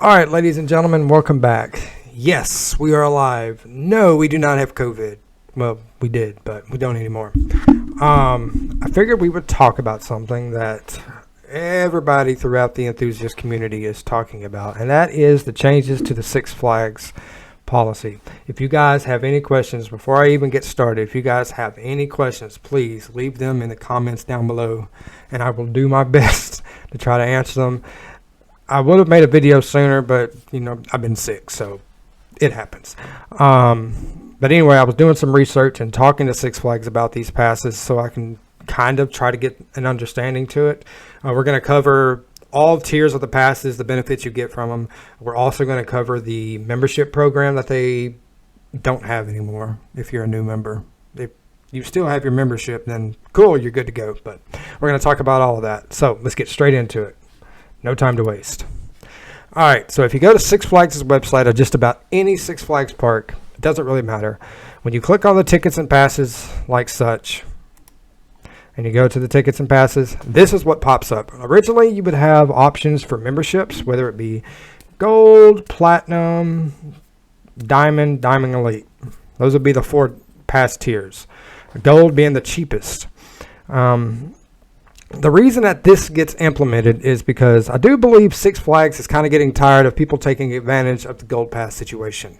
All right, ladies and gentlemen, welcome back. Yes, we are alive. No, we do not have COVID. Well, we did, but we don't anymore. I figured we would talk about something that everybody throughout the enthusiast community is talking about, and that is the changes to the Six Flags policy. If you guys have any questions, before I even get started, if you guys have any questions, please leave them in the comments down below, and I will do my best to try to answer them. I would have made a video sooner, but I've been sick, so it happens. But anyway, I was doing some research and talking to Six Flags about these passes so I can kind of try to get an understanding to it. We're going to cover all tiers of the passes, the benefits you get from them. We're also going to cover the membership program that they don't have anymore if you're a new member. If you still have your membership, then cool, you're good to go. But we're going to talk about all of that. So let's get straight into it. No time to waste. All right, so if you go to Six Flags' website or just about any Six Flags park, it doesn't really matter. When you click on the tickets and passes like such, and you go to the tickets and passes, this is what pops up. Originally, you would have options for memberships, whether it be gold, platinum, diamond, diamond elite. Those would be the 4 pass tiers. Gold being the cheapest. The reason that this gets implemented is because I do believe Six Flags is kind of getting tired of people taking advantage of the Gold Pass situation.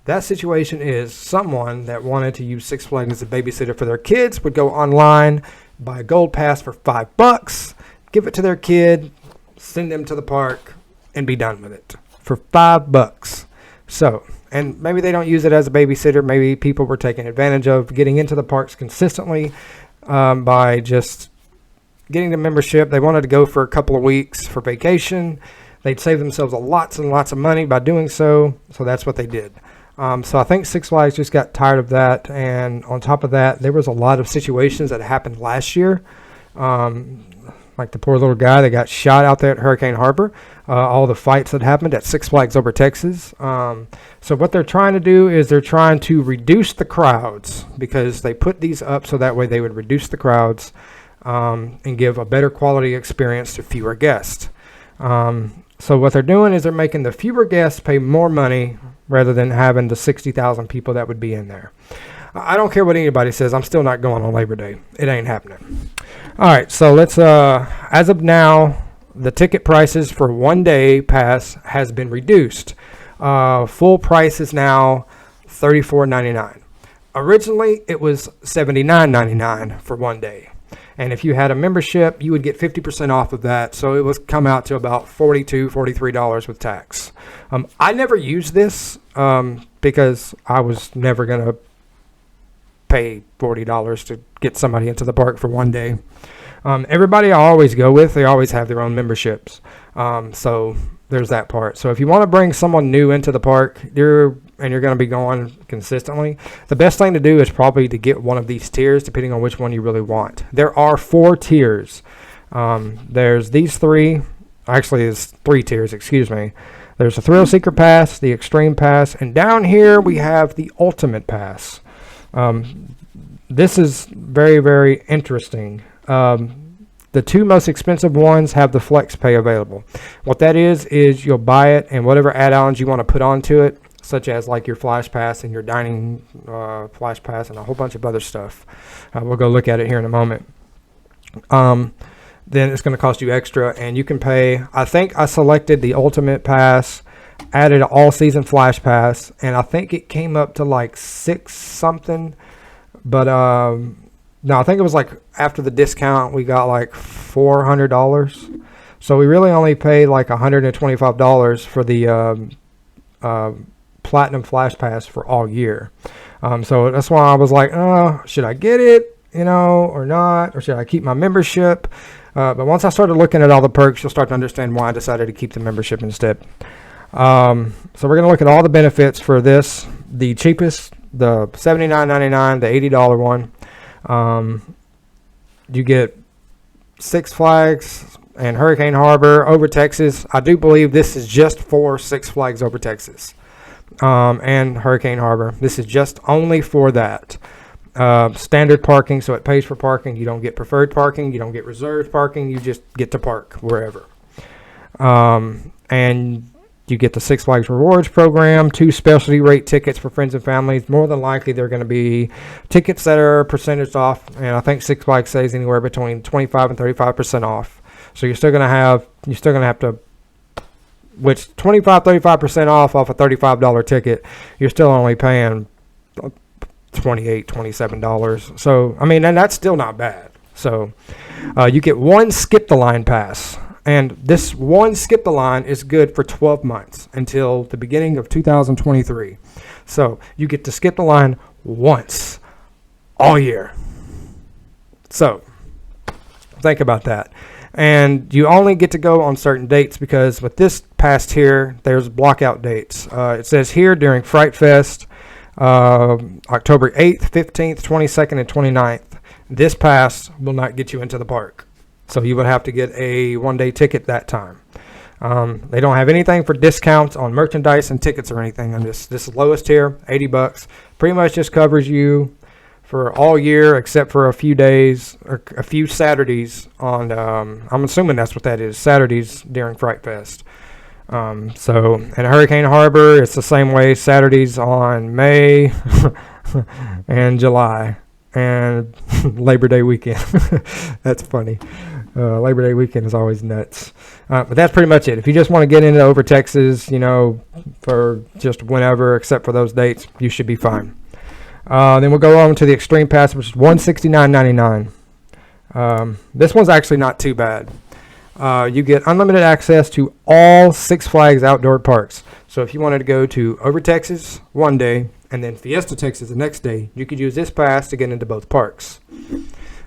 That situation is someone that wanted to use Six Flags as a babysitter for their kids would go online, buy a Gold Pass for $5, give it to their kid, send them to the park, and be done with it for $5. So, and maybe they don't use it as a babysitter. Maybe people were taking advantage of getting into the parks consistently by just getting the membership. They wanted to go for a couple of weeks for vacation. They'd save themselves lots and lots of money by doing so. So that's what they did. So I think Six Flags just got tired of that. And on top of that, there was a lot of situations that happened last year. Like the poor little guy that got shot out there at Hurricane Harbor. All the fights that happened at Six Flags Over Texas. So what they're trying to do is they're trying to reduce the crowds because they put these up so that way they would reduce the crowds and give a better quality experience to fewer guests. So what they're doing is they're making the fewer guests pay more money rather than having the 60,000 people that would be in there. I don't care what anybody says. I'm still not going on Labor Day. It ain't happening. All right, so let's, as of now, the ticket prices for 1 day pass has been reduced. Full price is now $34.99. Originally, it was $79.99 for 1 day. And if you had a membership, you would get 50% off of that. So it was come out to about $42, $43 with tax. I never used this because I was never going to pay $40 to get somebody into the park for 1 day. Everybody I always go with, they always have their own memberships. So there's that part. So if you want to bring someone new into the park, you're going to be going consistently, the best thing to do is probably to get one of these tiers, depending on which one you really want. There are 4 tiers. There's these 3. Actually, it's 3 tiers, excuse me. There's the Thrill Seeker Pass, the Extreme Pass, and down here we have the Ultimate Pass. This is very, very interesting. The 2 most expensive ones have the Flex Pay available. What that is you'll buy it and whatever add-ons you want to put onto it, such as like your Flash Pass and your Dining Flash Pass and a whole bunch of other stuff. We'll go look at it here in a moment. Then it's going to cost you extra, and you can pay. I think I selected the Ultimate Pass, added an all-season Flash Pass, and I think it came up to like 6 something. But no, I think it was like after the discount, we got like $400. So we really only paid like $125 for the Platinum Flash Pass for all year. So that's why I was like, oh, should I get it, or not? Or should I keep my membership? But once I started looking at all the perks, you'll start to understand why I decided to keep the membership instead. So we're going to look at all the benefits for this. The cheapest, the $79.99, the $80 one. You get Six Flags and Hurricane Harbor over Texas. I do believe this is just for Six Flags over Texas and Hurricane Harbor. This is just only for that. Standard parking, so it pays for parking. You don't get preferred parking. You don't get reserved parking. You just get to park wherever. And You get the Six Flags Rewards program, 2 specialty rate tickets for friends and families. More than likely, they're going to be tickets that are percentage off, and I think Six Flags says anywhere between 25 and 35% off. So you're still going to have to, which 25, 35% off a $35 ticket, you're still only paying $28, $27. So I mean, and that's still not bad. So you get 1 skip the line pass. And this 1 skip the line is good for 12 months until the beginning of 2023. So you get to skip the line once all year. So think about that. And you only get to go on certain dates because with this pass here, there's blockout dates. It says here during Fright Fest, October 8th, 15th, 22nd, and 29th. This pass will not get you into the park. So you would have to get a 1-day ticket that time. They don't have anything for discounts on merchandise and tickets or anything. And this lowest tier, $80, pretty much just covers you for all year except for a few days or a few Saturdays on. I'm assuming that's what that is. Saturdays during Fright Fest. So in Hurricane Harbor, it's the same way. Saturdays on May and July and Labor Day weekend. That's funny. Labor Day weekend is always nuts. But that's pretty much it. If you just want to get into over Texas, for just whenever, except for those dates, you should be fine. Then we'll go on to the Extreme Pass, which is $169.99. This one's actually not too bad. You get unlimited access to all Six Flags outdoor parks. So if you wanted to go to Over Texas one day and then Fiesta Texas the next day, you could use this pass to get into both parks.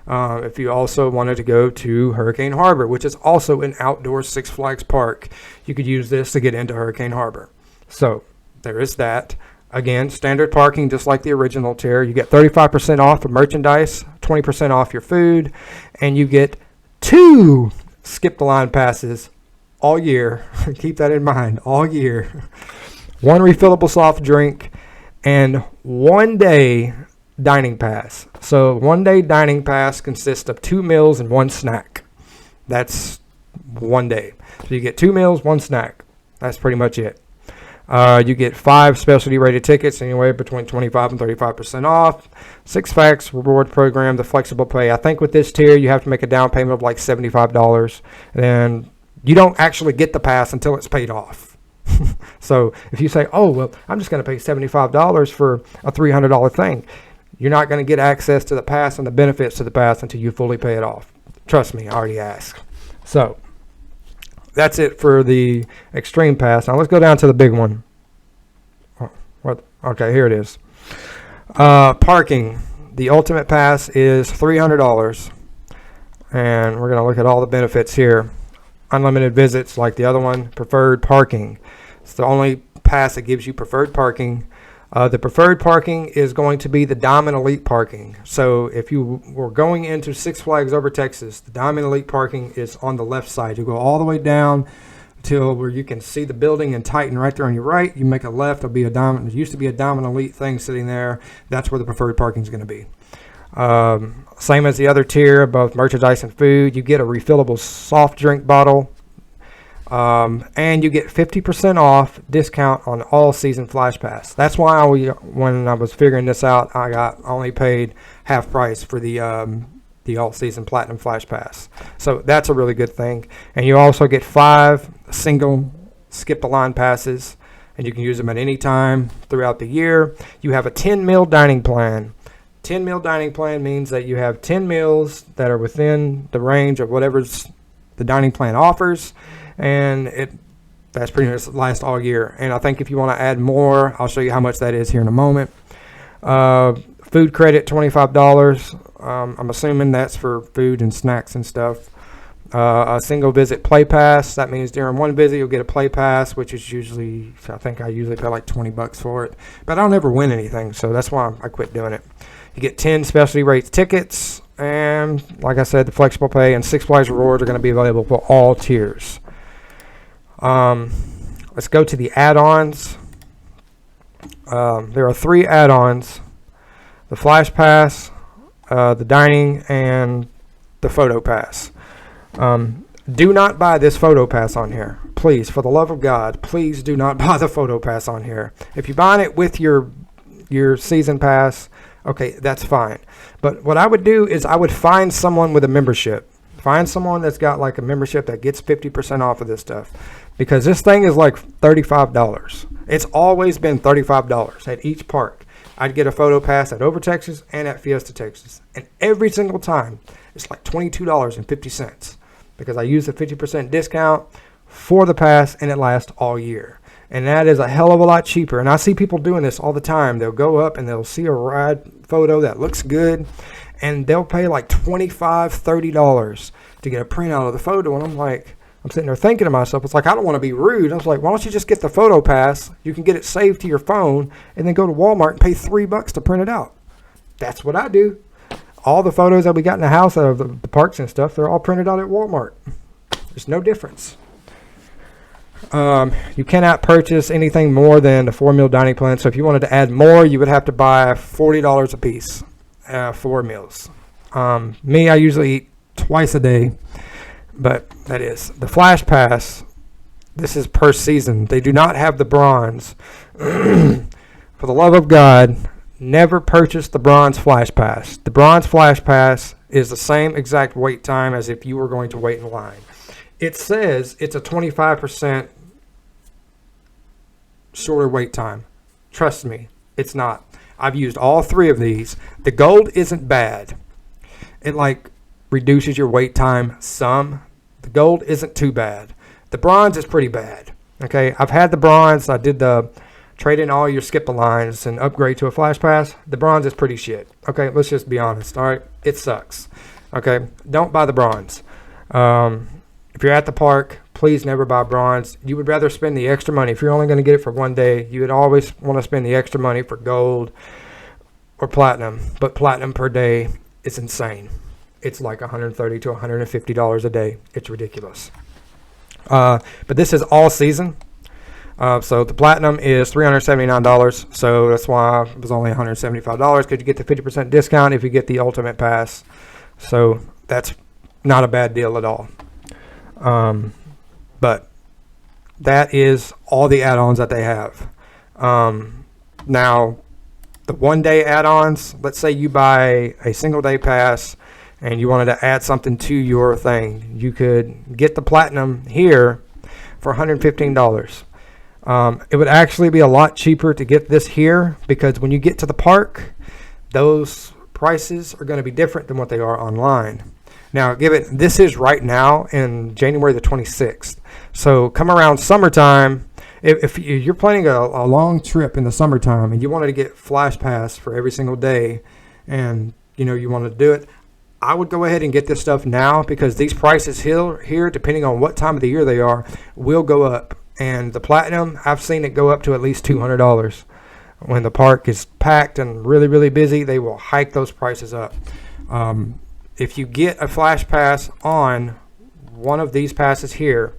If you also wanted to go to Hurricane Harbor, which is also an outdoor Six Flags park, you could use this to get into Hurricane Harbor. So there is that. Again, standard parking, just like the original tier. You get 35% off of merchandise, 20% off your food, and you get 2 skip the line passes all year. Keep that in mind, all year. 1 refillable soft drink and 1 day dining pass. So 1 day dining pass consists of 2 meals and 1 snack. That's 1 day. So you get 2 meals, 1 snack. That's pretty much it. You get 5 specialty rated tickets, anywhere between 25 and 35% off. Six Flags reward program, the flexible pay. I think with this tier, you have to make a down payment of like $75. And you don't actually get the pass until it's paid off. So if you say, oh, well, I'm just going to pay $75 for a $300 thing, you're not going to get access to the pass and the benefits to the pass until you fully pay it off. Trust me, I already asked. So that's it for the Extreme Pass. Now let's go down to the big one. Okay, here it is. Parking. The Ultimate Pass is $300. And we're going to look at all the benefits here. Unlimited visits like the other one. Preferred parking. It's the only pass that gives you preferred parking. The preferred parking is going to be the Diamond Elite parking. So if you were going into Six Flags Over Texas, the Diamond Elite parking is on the left side. You go all the way down till where you can see the building and Titan right there on your right. You make a left, there'll be a Diamond. There used to be a Diamond Elite thing sitting there. That's where the preferred parking is going to be. Same as the other tier, both merchandise and food. You get a refillable soft drink bottle. And you get 50% off discount on all season Flash Pass. That's why when I was figuring this out, I only paid half price for the all season Platinum Flash Pass. So that's a really good thing. And you also get 5 single skip the line passes, and you can use them at any time throughout the year. You have a 10 meal dining plan. 10 meal dining plan means that you have 10 meals that are within the range of whatever's the dining plan offers. And that's pretty much lasts all year. And I think if you want to add more, I'll show you how much that is here in a moment. Food credit, $25. I'm assuming that's for food and snacks and stuff. A single visit play pass. That means during one visit you'll get a play pass, which is usually, I think I usually pay like $20 for it. But I don't ever win anything, so that's why I quit doing it. You get 10 specialty rates tickets. And like I said, the flexible pay and Six Flags rewards are going to be available for all tiers. Let's go to the add-ons. There are 3 add-ons: the Flash Pass, the Dining, and the Photo Pass. Do not buy this Photo Pass on here. please, for the love of God, please do not buy the photo pass on here. If you're buying it with your season pass, okay, that's fine. But what I would do is I would find someone with a membership. Find someone that's got like a membership that gets 50% off of this stuff, because this thing is like $35. It's always been $35 at each park. I'd get a photo pass at Over Texas and at Fiesta Texas, and every single time it's like $22.50 because I use the 50% discount for the pass and it lasts all year. And that is a hell of a lot cheaper. And I see people doing this all the time. They'll go up and they'll see a ride photo that looks good, and they'll pay like $25, $30 to get a printout of the photo. And I'm sitting there thinking to myself, it's like, I don't want to be rude. I was like, why don't you just get the photo pass? You can get it saved to your phone and then go to Walmart and pay $3 to print it out. That's what I do. All the photos that we got in the house of the parks and stuff, they're all printed out at Walmart. There's no difference. You cannot purchase anything more than the 4-meal dining plan. So if you wanted to add more, you would have to buy $40 a piece, 4 meals. Me, I usually eat twice a day, but that is the Flash Pass. This is per season. They do not have the bronze. For the love of God, never purchase the bronze Flash Pass. The bronze Flash Pass is the same exact wait time as if you were going to wait in line. It says it's a 25% shorter wait time. Trust me, it's not. I've used all 3 of these. The gold isn't bad. It like reduces your wait time some. The gold isn't too bad. The bronze is pretty bad. Okay, I've had the bronze. I did the trade in all your skip the lines and upgrade to a Flash Pass. The bronze is pretty shit. Okay, let's just be honest. All right, it sucks. Okay, don't buy the bronze. If you're at the park, please never buy bronze. You would rather spend the extra money. If you're only going to get it for one day, you would always want to spend the extra money for gold or platinum. But platinum per day is insane. It's like $130 to $150 a day. It's ridiculous. But this is all season. So the platinum is $379. So that's why it was only $175, because you get the 50% discount if you get the ultimate pass. So that's not a bad deal at all. But that is all the add-ons that they have. Now, the one-day add-ons, let's say you buy a single-day pass and you wanted to add something to your thing. You could get the platinum here for $115. It would actually be a lot cheaper to get this here, because when you get to the park, those prices are going to be different than what they are online. Now, this is right now in January the 26th. So come around summertime, if you're planning a long trip in the summertime and you wanted to get Flash Pass for every single day, and you want to do it, I would go ahead and get this stuff now, because these prices here, depending on what time of the year they are, will go up. And the platinum, I've seen it go up to at least $200. When the park is packed and really, really busy, they will hike those prices up. If you get a Flash Pass on one of these passes here,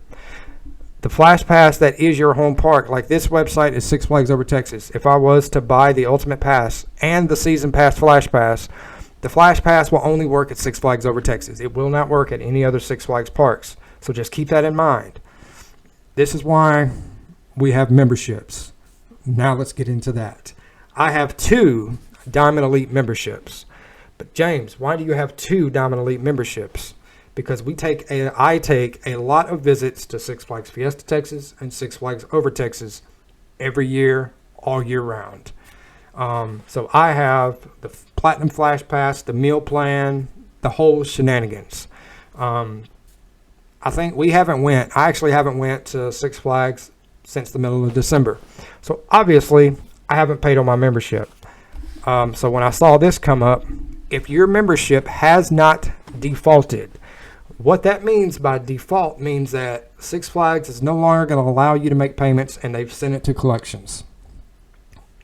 the Flash Pass that is your home park, like this website is Six Flags Over Texas. If I was to buy the Ultimate Pass and the Season Pass Flash Pass, the Flash Pass will only work at Six Flags Over Texas. It will not work at any other Six Flags parks. So just keep that in mind. This is why we have memberships. Now let's get into that. I have 2 Diamond Elite memberships. But James, why do you have 2 Diamond Elite memberships? Because I take a lot of visits to Six Flags Fiesta Texas and Six Flags Over Texas every year, all year round. So I have the Platinum Flash Pass, the meal plan, the whole shenanigans. I actually haven't went to Six Flags since the middle of December. So obviously I haven't paid on my membership. So when I saw this come up, if your membership has not defaulted, what that means by default means that Six Flags is no longer going to allow you to make payments, and they've sent it to collections.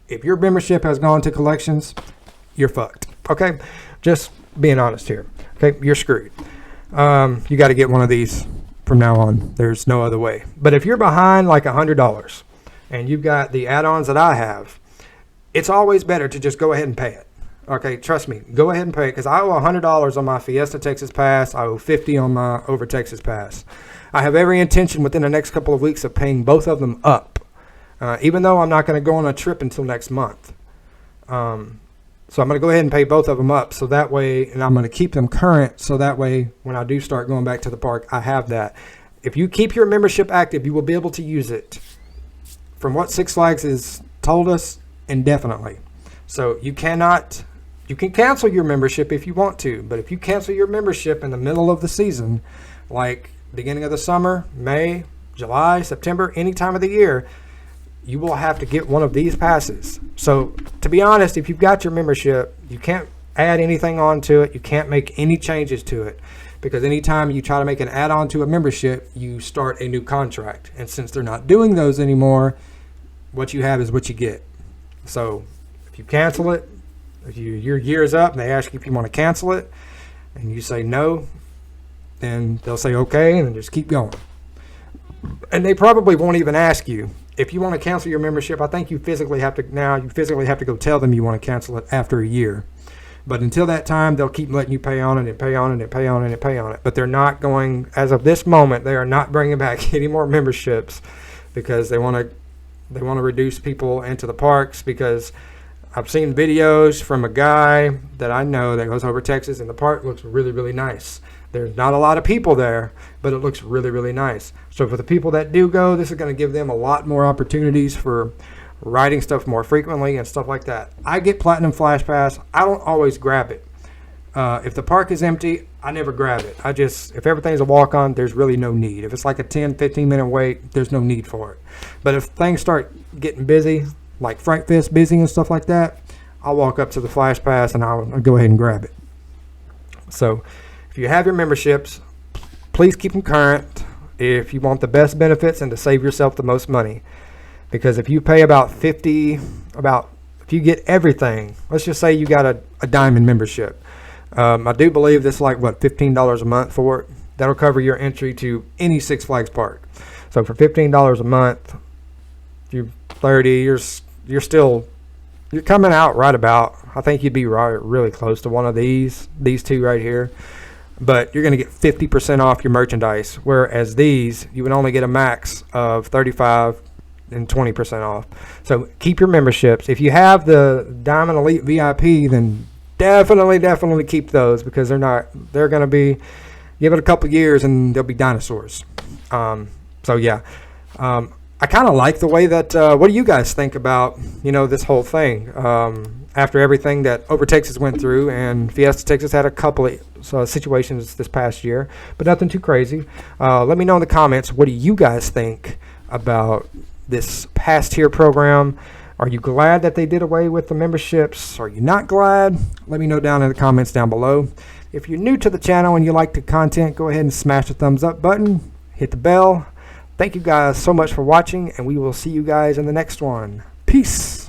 If your membership has gone to collections, you're fucked. Okay? Just being honest here. Okay? You're screwed. You got to get one of these from now on. There's no other way. But if you're behind like $100 and you've got the add-ons that I have, it's always better to just go ahead and pay it. Okay, trust me. Go ahead and pay, because I owe $100 on my Fiesta Texas Pass. I owe $50 on my Over Texas Pass. I have every intention within the next couple of weeks of paying both of them up, even though I'm not going to go on a trip until next month. So I'm going to go ahead and pay both of them up, so that way, and I'm going to keep them current, so that way when I do start going back to the park, I have that. If you keep your membership active, you will be able to use it. From what Six Flags has told us, indefinitely. So you can cancel your membership if you want to, but if you cancel your membership in the middle of the season, like beginning of the summer, May, July, September, any time of the year, you will have to get one of these passes. So to be honest, if you've got your membership, you can't add anything onto it. You can't make any changes to it, because anytime you try to make an add-on to a membership, you start a new contract. And since they're not doing those anymore, what you have is what you get. So if you cancel it, if your year is up and they ask you if you want to cancel it and you say no, then they'll say okay and just keep going. And they probably won't even ask you. If you want to cancel your membership, I think you physically have to go tell them you want to cancel it after a year. But until that time, they'll keep letting you pay on it and pay on it and pay on it and pay on it. But they're not going, as of this moment, they are not bringing back any more memberships, because they want to reduce people into the parks. Because I've seen videos from a guy that I know that goes over Texas, and the park looks really, really nice. There's not a lot of people there, but it looks really, really nice. So for the people that do go, this is going to give them a lot more opportunities for riding stuff more frequently and stuff like that. I get Platinum Flash Pass. I don't always grab it. If the park is empty, I never grab it. If everything's a walk-on, there's really no need. If it's like a 10, 15-minute wait, there's no need for it. But if things start getting busy, like Fright Fest busy and stuff like that, I'll walk up to the Flash Pass and I'll go ahead and grab it. So if you have your memberships, please keep them current if you want the best benefits and to save yourself the most money. Because if you pay if you get everything, let's just say you got a diamond membership. I do believe this is like, $15 a month for it. That'll cover your entry to any Six Flags park. So for $15 a month, you're 30, you're coming out right about, I think you'd be really close to one of these two right here. But you're going to get 50% off your merchandise, whereas these, you would only get a max of 35 and 20% off. So keep your memberships. If you have the Diamond Elite VIP, then definitely keep those, because they're going to be, give it a couple years and they'll be dinosaurs. So yeah, I kind of like the way that, what do you guys think about, this whole thing? After everything that Over Texas went through, and Fiesta Texas had a couple of situations this past year, but nothing too crazy. Let me know in the comments, what do you guys think about this past tier program? Are you glad that they did away with the memberships? Are you not glad? Let me know down in the comments down below. If you're new to the channel and you like the content, go ahead and smash the thumbs up button, hit the bell. Thank you guys so much for watching, and we will see you guys in the next one. Peace.